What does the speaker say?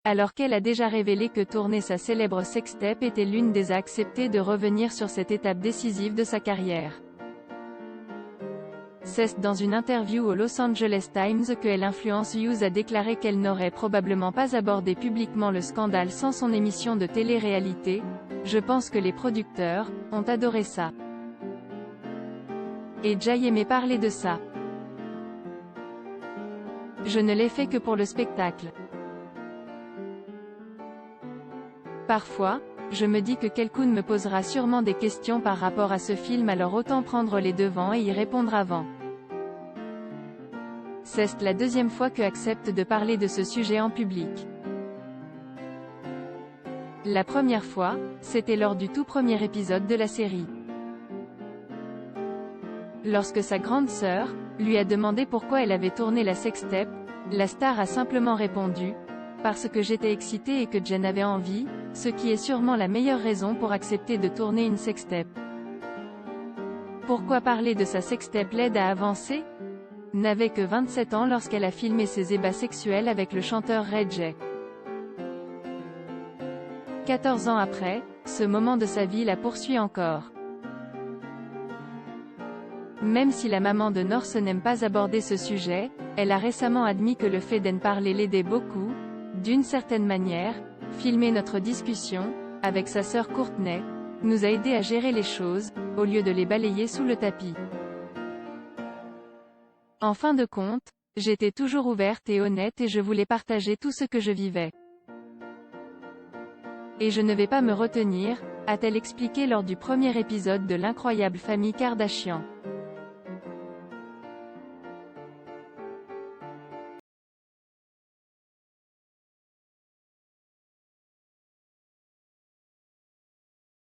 alors qu'elle a déjà révélé que tourner sa célèbre sextape était l'une des acceptées de revenir sur cette étape décisive de sa carrière. C'est dans une interview au Los Angeles Times que l'Influence News a déclaré qu'elle n'aurait probablement pas abordé publiquement le scandale sans son émission de télé-réalité. Je pense que les producteurs ont adoré ça. Et j'ai aimé parler de ça. Je ne l'ai fait que pour le spectacle. Parfois, je me dis que quelqu'un me posera sûrement des questions par rapport à ce film, alors autant prendre les devants et y répondre avant. C'est la deuxième fois que accepte de parler de ce sujet en public. La première fois, c'était lors du tout premier épisode de la série. Lorsque sa grande sœur lui a demandé pourquoi elle avait tourné la sextape, la star a simplement répondu « Parce que j'étais excitée et que Jen avait envie », ce qui est sûrement la meilleure raison pour accepter de tourner une sextape. Pourquoi parler de sa sextape l'aide à avancer? N'avait que 27 ans lorsqu'elle a filmé ses ébats sexuels avec le chanteur Ray J. 14 ans après, ce moment de sa vie la poursuit encore. Même si la maman de North n'aime pas aborder ce sujet, elle a récemment admis que le fait d'en parler l'aidait beaucoup. D'une certaine manière, filmer notre discussion, avec sa sœur Courtney, nous a aidé à gérer les choses, au lieu de les balayer sous le tapis. En fin de compte, j'étais toujours ouverte et honnête et je voulais partager tout ce que je vivais. Et je ne vais pas me retenir, a-t-elle expliqué lors du premier épisode de l'incroyable famille Kardashian.